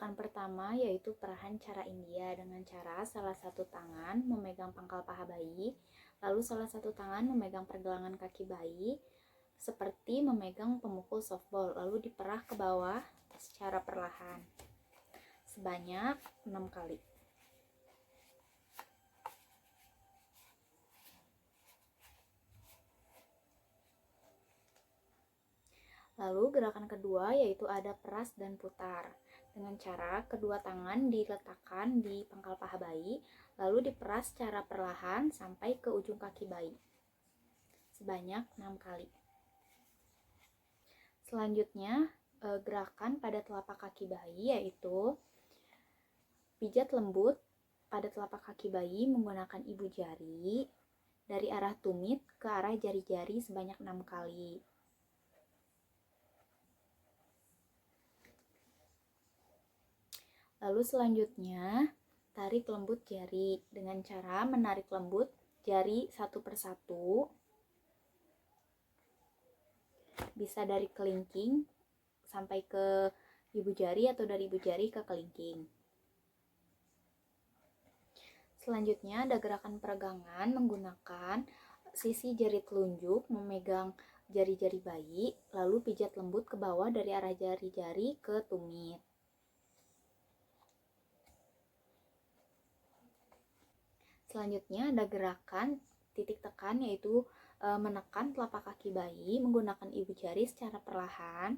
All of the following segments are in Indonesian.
Gerakan pertama yaitu perahan cara India dengan cara salah satu tangan memegang pangkal paha bayi, lalu salah satu tangan memegang pergelangan kaki bayi seperti memegang pemukul softball, lalu diperah ke bawah secara perlahan sebanyak 6 kali. Lalu gerakan kedua yaitu ada peras dan putar. Dengan cara kedua tangan diletakkan di pangkal paha bayi, lalu diperas secara perlahan sampai ke ujung kaki bayi. Sebanyak 6 kali. Selanjutnya, gerakan pada telapak kaki bayi yaitu pijat lembut pada telapak kaki bayi menggunakan ibu jari dari arah tumit ke arah jari-jari sebanyak 6 kali. Lalu selanjutnya, tarik lembut jari dengan cara menarik lembut jari satu persatu. Bisa dari kelingking sampai ke ibu jari atau dari ibu jari ke kelingking. Selanjutnya ada gerakan peregangan menggunakan sisi jari telunjuk memegang jari-jari bayi, lalu pijat lembut ke bawah dari arah jari-jari ke tumit. Selanjutnya ada gerakan titik tekan yaitu menekan telapak kaki bayi menggunakan ibu jari secara perlahan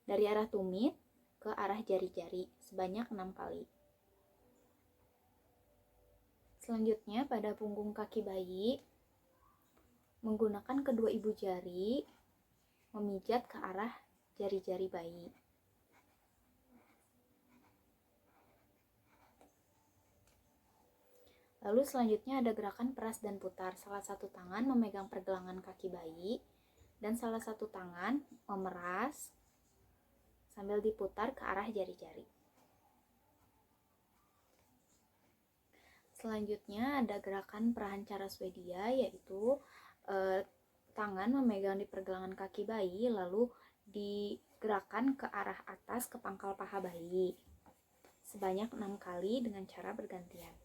dari arah tumit ke arah jari-jari sebanyak 6 kali. Selanjutnya pada punggung kaki bayi menggunakan kedua ibu jari memijat ke arah jari-jari bayi. Lalu selanjutnya ada gerakan peras dan putar. Salah satu tangan memegang pergelangan kaki bayi dan salah satu tangan memeras sambil diputar ke arah jari-jari. Selanjutnya ada gerakan perahan cara Swedia yaitu tangan memegang di pergelangan kaki bayi lalu digerakkan ke arah atas ke pangkal paha bayi sebanyak 6 kali dengan cara bergantian.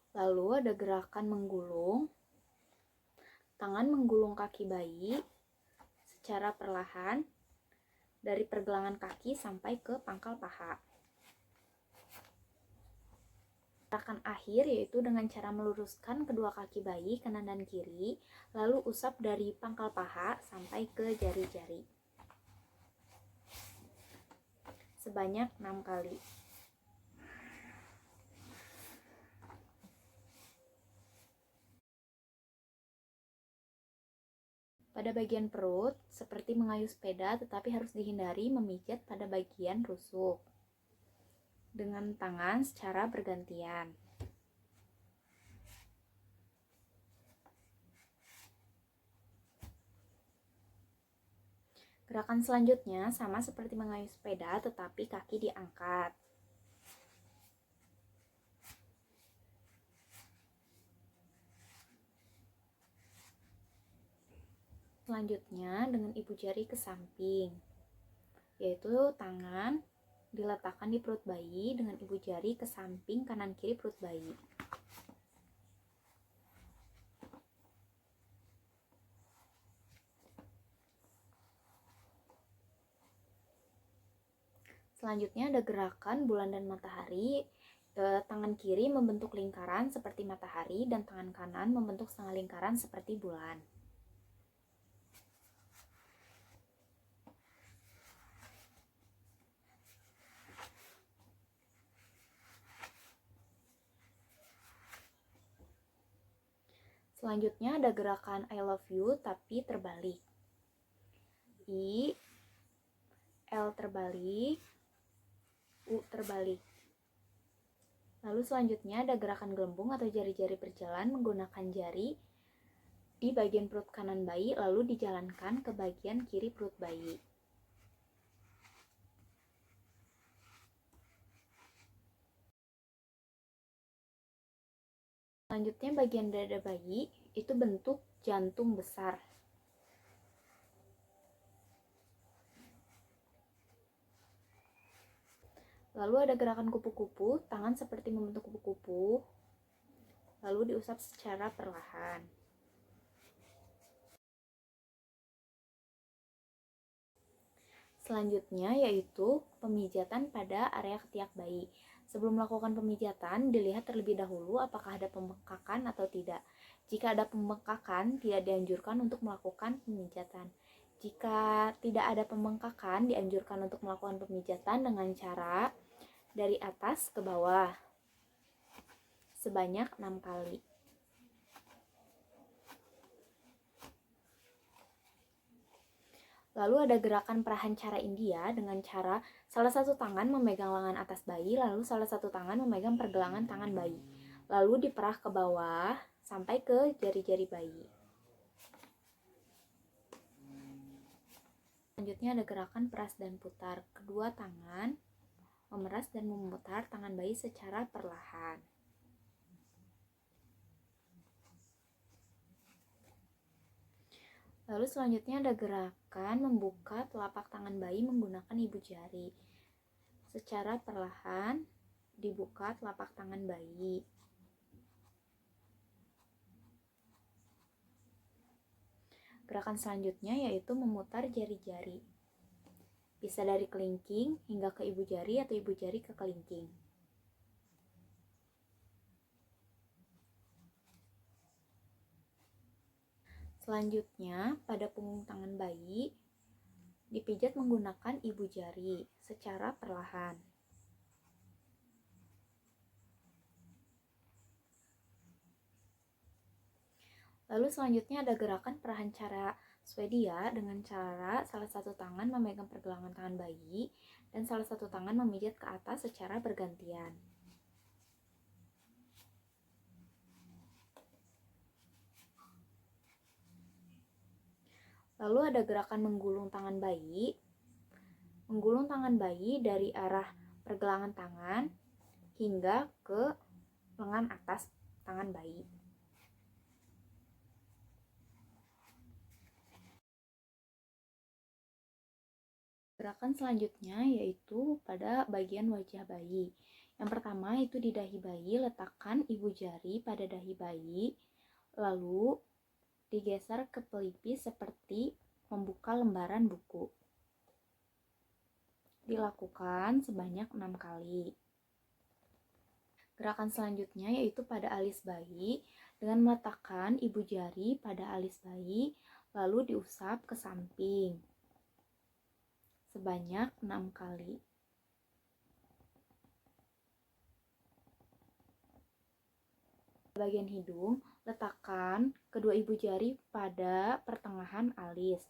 Lalu ada gerakan menggulung. Tangan menggulung kaki bayi secara perlahan dari pergelangan kaki sampai ke pangkal paha. Gerakan akhir yaitu dengan cara meluruskan kedua kaki bayi kanan dan kiri, lalu usap dari pangkal paha sampai ke jari-jari. Sebanyak 6 kali. Pada bagian perut, seperti mengayuh sepeda tetapi harus dihindari memijat pada bagian rusuk dengan tangan secara bergantian. Gerakan selanjutnya sama seperti mengayuh sepeda tetapi kaki diangkat. Selanjutnya dengan ibu jari ke samping, yaitu tangan diletakkan di perut bayi dengan ibu jari ke samping kanan kiri perut bayi. Selanjutnya ada gerakan bulan dan matahari. Tangan kiri membentuk lingkaran seperti matahari dan tangan kanan membentuk setengah lingkaran seperti bulan. Selanjutnya ada gerakan I love you tapi terbalik. I, L terbalik, U terbalik. Lalu selanjutnya ada gerakan gelembung atau jari-jari berjalan menggunakan jari di bagian perut kanan bayi lalu dijalankan ke bagian kiri perut bayi. Selanjutnya bagian dada bayi itu bentuk jantung besar. Lalu ada gerakan kupu-kupu, tangan seperti membentuk kupu-kupu, lalu diusap secara perlahan. Selanjutnya yaitu pemijatan pada area ketiak bayi. Sebelum melakukan pemijatan, dilihat terlebih dahulu apakah ada pembengkakan atau tidak. Jika ada pembengkakan, tidak dianjurkan untuk melakukan pemijatan. Jika tidak ada pembengkakan, dianjurkan untuk melakukan pemijatan dengan cara dari atas ke bawah sebanyak 6 kali. Lalu ada gerakan prahancara India dengan cara salah satu tangan memegang lengan atas bayi, lalu salah satu tangan memegang pergelangan tangan bayi. Lalu diperah ke bawah sampai ke jari-jari bayi. Selanjutnya ada gerakan peras dan putar. Kedua tangan memeras dan memutar tangan bayi secara perlahan. Lalu selanjutnya ada gerakan membuka telapak tangan bayi menggunakan ibu jari. Secara perlahan dibuka telapak tangan bayi. Gerakan selanjutnya yaitu memutar jari-jari. Bisa dari kelingking hingga ke ibu jari atau ibu jari ke kelingking. Selanjutnya, pada punggung tangan bayi, dipijat menggunakan ibu jari secara perlahan. Lalu selanjutnya ada gerakan prahancara Swedia dengan cara salah satu tangan memegang pergelangan tangan bayi dan salah satu tangan memijat ke atas secara bergantian. Lalu ada gerakan menggulung tangan bayi. Menggulung tangan bayi dari arah pergelangan tangan hingga ke lengan atas tangan bayi. Gerakan selanjutnya yaitu pada bagian wajah bayi. Yang pertama itu di dahi bayi, letakkan ibu jari pada dahi bayi, lalu digeser ke pelipis seperti membuka lembaran buku. Dilakukan sebanyak 6 kali. Gerakan selanjutnya yaitu pada alis bayi dengan meletakkan ibu jari pada alis bayi, lalu diusap ke samping sebanyak 6 kali. Bagian hidung, letakkan kedua ibu jari pada pertengahan alis,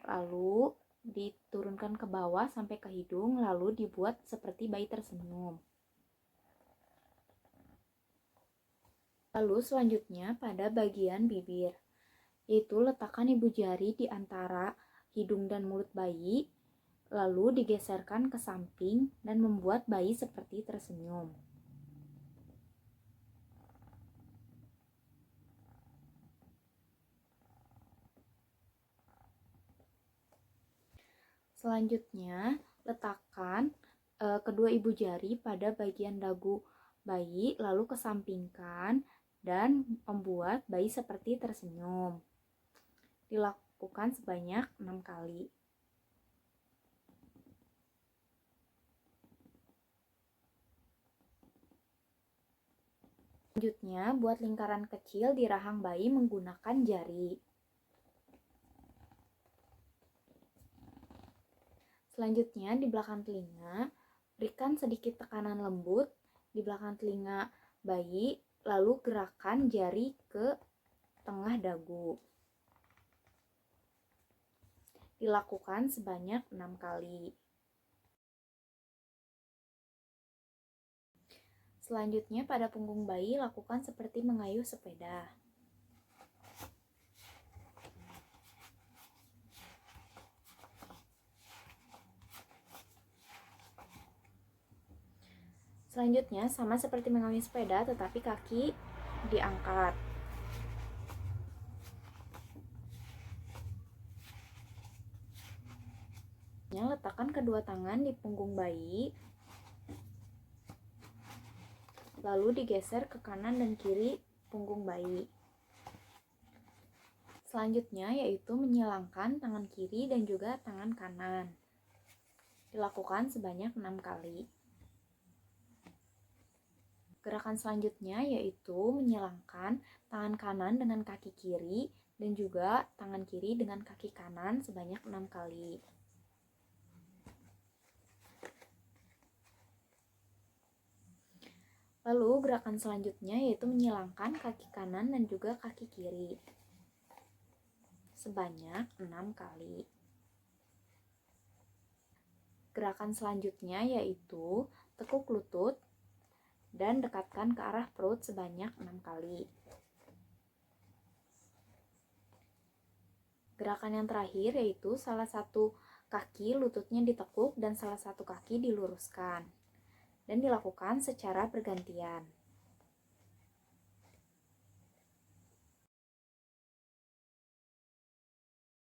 lalu diturunkan ke bawah sampai ke hidung, lalu dibuat seperti bayi tersenyum. Lalu selanjutnya pada bagian bibir, yaitu letakkan ibu jari di antara hidung dan mulut bayi, lalu digeserkan ke samping dan membuat bayi seperti tersenyum. Selanjutnya, letakkan kedua ibu jari pada bagian dagu bayi, lalu kesampingkan dan membuat bayi seperti tersenyum. Dilakukan sebanyak 6 kali. Selanjutnya, buat lingkaran kecil di rahang bayi menggunakan jari. Selanjutnya, di belakang telinga, berikan sedikit tekanan lembut di belakang telinga bayi, lalu gerakan jari ke tengah dagu. Dilakukan sebanyak 6 kali. Selanjutnya, pada punggung bayi, lakukan seperti mengayuh sepeda. Selanjutnya, sama seperti mengayuh sepeda, tetapi kaki diangkat. Letakkan kedua tangan di punggung bayi, lalu digeser ke kanan dan kiri punggung bayi. Selanjutnya yaitu menyilangkan tangan kiri dan juga tangan kanan. Dilakukan sebanyak 6 kali. Gerakan selanjutnya yaitu menyilangkan tangan kanan dengan kaki kiri dan juga tangan kiri dengan kaki kanan sebanyak 6 kali. Lalu gerakan selanjutnya yaitu menyilangkan kaki kanan dan juga kaki kiri sebanyak 6 kali. Gerakan selanjutnya yaitu tekuk lutut dan dekatkan ke arah perut sebanyak 6 kali. Gerakan yang terakhir yaitu salah satu kaki lututnya ditekuk dan salah satu kaki diluruskan dan dilakukan secara bergantian.